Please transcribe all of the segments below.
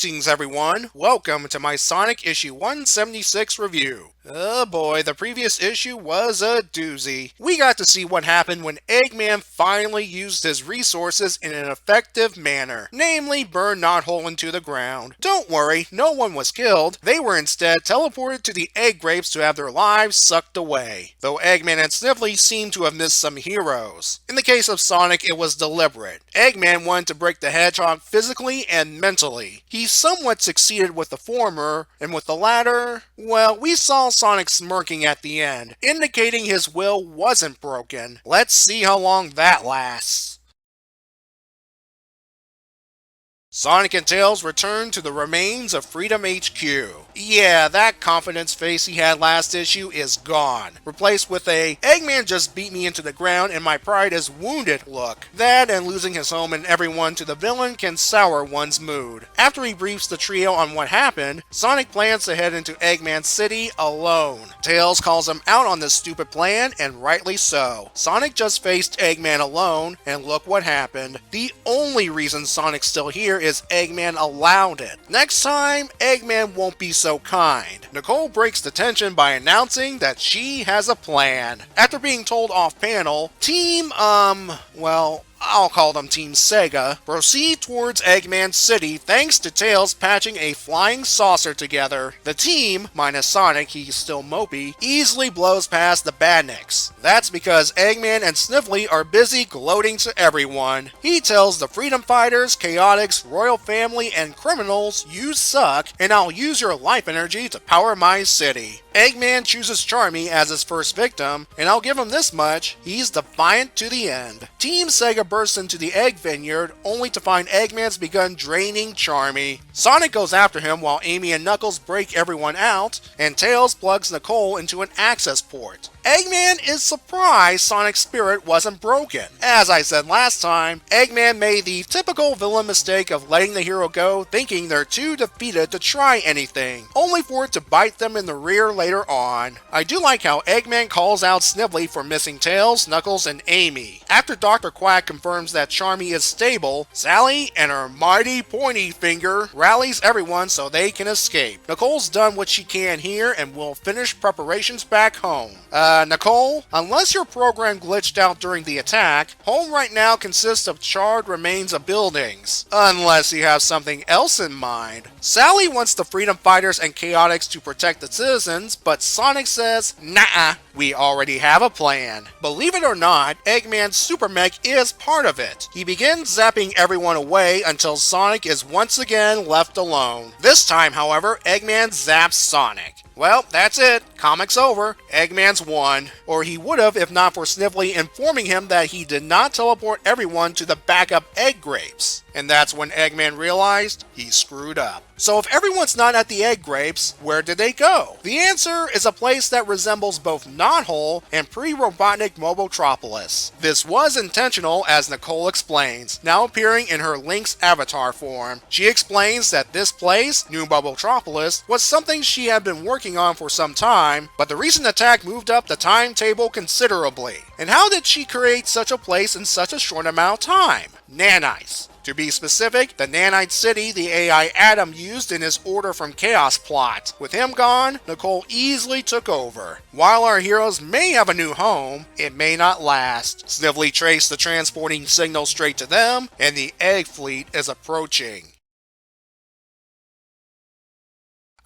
Greetings everyone, welcome to my Sonic issue 176 review. Oh boy, the previous issue was a doozy. We got to see what happened when Eggman finally used his resources in an effective manner, namely burn Knothole into the ground. Don't worry, no one was killed, they were instead teleported to the egg grapes to have their lives sucked away, though Eggman and Sniffly seem to have missed some heroes. In the case of Sonic, it was deliberate. Eggman wanted to break the Hedgehog physically and mentally. He somewhat succeeded with the former, and with the latter, well, we saw Sonic smirking at the end, indicating his will wasn't broken. Let's see how long that lasts. Sonic and Tails return to the remains of Freedom HQ. Yeah, that confidence face he had last issue is gone, replaced with a Eggman just beat me into the ground and my pride is wounded look. That and losing his home and everyone to the villain can sour one's mood. After he briefs the trio on what happened, Sonic plans to head into Eggman City alone. Tails calls him out on this stupid plan, and rightly so. Sonic just faced Eggman alone, and look what happened. The only reason Sonic's still here is Eggman allowed it. Next time, Eggman won't be so kind. Nicole breaks the tension by announcing that she has a plan. After being told off panel, I'll call them Team Sega, proceed towards Eggman City thanks to Tails patching a flying saucer together. The team, minus Sonic, he's still mopey, easily blows past the Badniks. That's because Eggman and Sniffly are busy gloating to everyone. He tells the Freedom Fighters, Chaotix, Royal Family, and criminals, you suck, and I'll use your life energy to power my city. Eggman chooses Charmy as his first victim, and I'll give him this much, he's defiant to the end. Team Sega bursts into the egg vineyard, only to find Eggman's begun draining Charmy. Sonic goes after him while Amy and Knuckles break everyone out, and Tails plugs Nicole into an access port. Eggman is surprised Sonic's spirit wasn't broken. As I said last time, Eggman made the typical villain mistake of letting the hero go thinking they're too defeated to try anything, only for it to bite them in the rear later on. I do like how Eggman calls out Sniffly for missing Tails, Knuckles, and Amy. After Dr. Quack confirms that Charmy is stable, Sally and her mighty pointy finger rallies everyone so they can escape. Nicole's done what she can here and will finish preparations back home. Nicole, unless your program glitched out during the attack, home right now consists of charred remains of buildings. Unless you have something else in mind. Sally wants the Freedom Fighters and Chaotix to protect the citizens, but Sonic says, nah, we already have a plan. Believe it or not, Eggman's Super Mech is part of it. He begins zapping everyone away until Sonic is once again left alone. This time, however, Eggman zaps Sonic. Well, that's it. Comic's over. Eggman's won. Or he would've if not for Sniffly informing him that he did not teleport everyone to the backup egg grapes. And that's when Eggman realized he screwed up. So if everyone's not at the egg grapes, where did they go? The answer is a place that resembles both Knothole and pre-Robotnik Mobotropolis. This was intentional, as Nicole explains, now appearing in her Link's avatar form. She explains that this place, New Mobotropolis, was something she had been working on for some time, but the recent attack moved up the timetable considerably. And how did she create such a place in such a short amount of time? Nanites. To be specific, the Nanite City the AI Adam used in his Order from Chaos plot. With him gone, Nicole easily took over. While our heroes may have a new home, it may not last. Sniffly traced the transporting signal straight to them, and the egg fleet is approaching.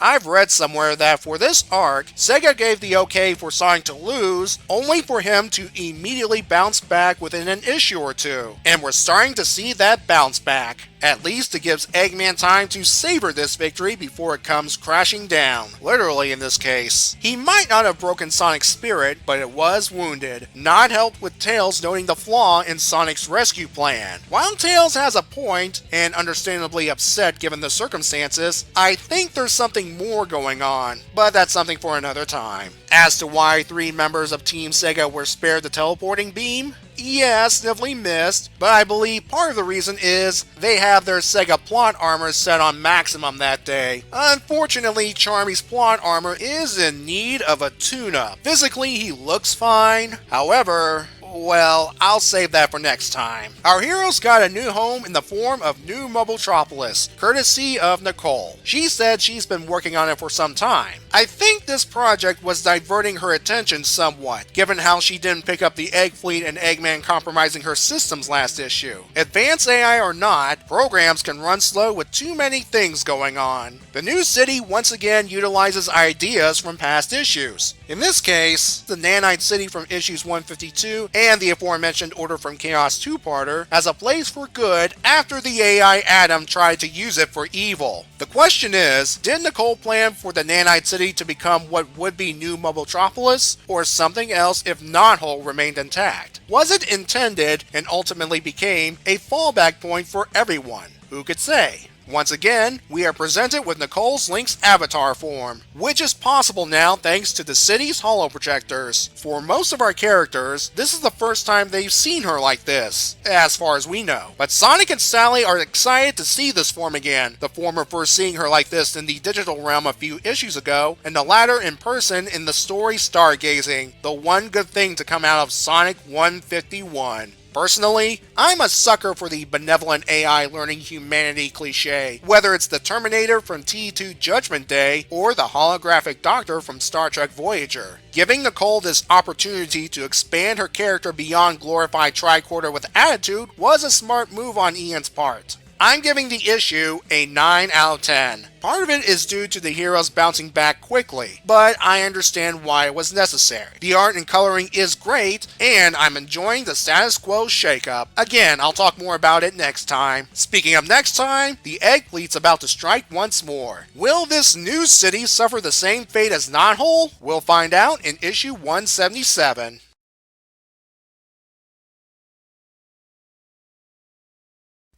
I've read somewhere that for this arc, Sega gave the okay for Sonic to lose, only for him to immediately bounce back within an issue or two. And we're starting to see that bounce back. At least it gives Eggman time to savor this victory before it comes crashing down. Literally in this case. He might not have broken Sonic's spirit, but it was wounded. Not helped with Tails noting the flaw in Sonic's rescue plan. While Tails has a point, and understandably upset given the circumstances, I think there's something more going on. But that's something for another time. As to why 3 members of Team Sega were spared the teleporting beam, yeah, Sniffly missed, but I believe part of the reason is they have their Sega plot armor set on maximum that day. Unfortunately, Charmy's plot armor is in need of a tune-up. Physically, he looks fine. However, Well, I'll save that for next time. Our heroes got a new home in the form of New Mobiletropolis, courtesy of Nicole. She said she's been working on it for some time. I think this project was diverting her attention somewhat, given how she didn't pick up the Egg Fleet and Eggman compromising her systems last issue. Advanced AI or not, programs can run slow with too many things going on. The new city once again utilizes ideas from past issues. In this case, the Nanite City from issues 152 and the aforementioned Order from Chaos two-parter as a place for good after the AI Adam tried to use it for evil. The question is, did Nicole plan for the Nanite City to become what would be New Mobiletropolis, or something else if Knothole remained intact? Was it intended and ultimately became a fallback point for everyone? Who could say? Once again, we are presented with Nicole's Link's avatar form, which is possible now thanks to the city's holoprojectors. For most of our characters, this is the first time they've seen her like this, as far as we know. But Sonic and Sally are excited to see this form again, the former first seeing her like this in the digital realm a few issues ago, and the latter in person in the story Stargazing, the one good thing to come out of Sonic 151. Personally, I'm a sucker for the benevolent AI learning humanity cliche, whether it's the Terminator from T2 Judgment Day or the holographic Doctor from Star Trek Voyager. Giving Nicole this opportunity to expand her character beyond glorified tricorder with attitude was a smart move on Ian's part. I'm giving the issue a 9 out of 10. Part of it is due to the heroes bouncing back quickly, but I understand why it was necessary. The art and coloring is great, and I'm enjoying the status quo shakeup. Again, I'll talk more about it next time. Speaking of next time, the Egg Fleet's about to strike once more. Will this new city suffer the same fate as Knothole? We'll find out in issue 177.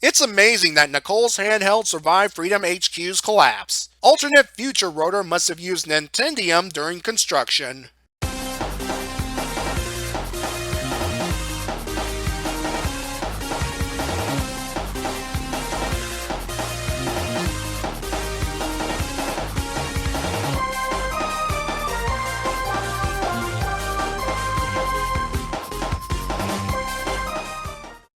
It's amazing that Nicole's handheld survived Freedom HQ's collapse. Alternate Future Rotor must have used Nintendium during construction.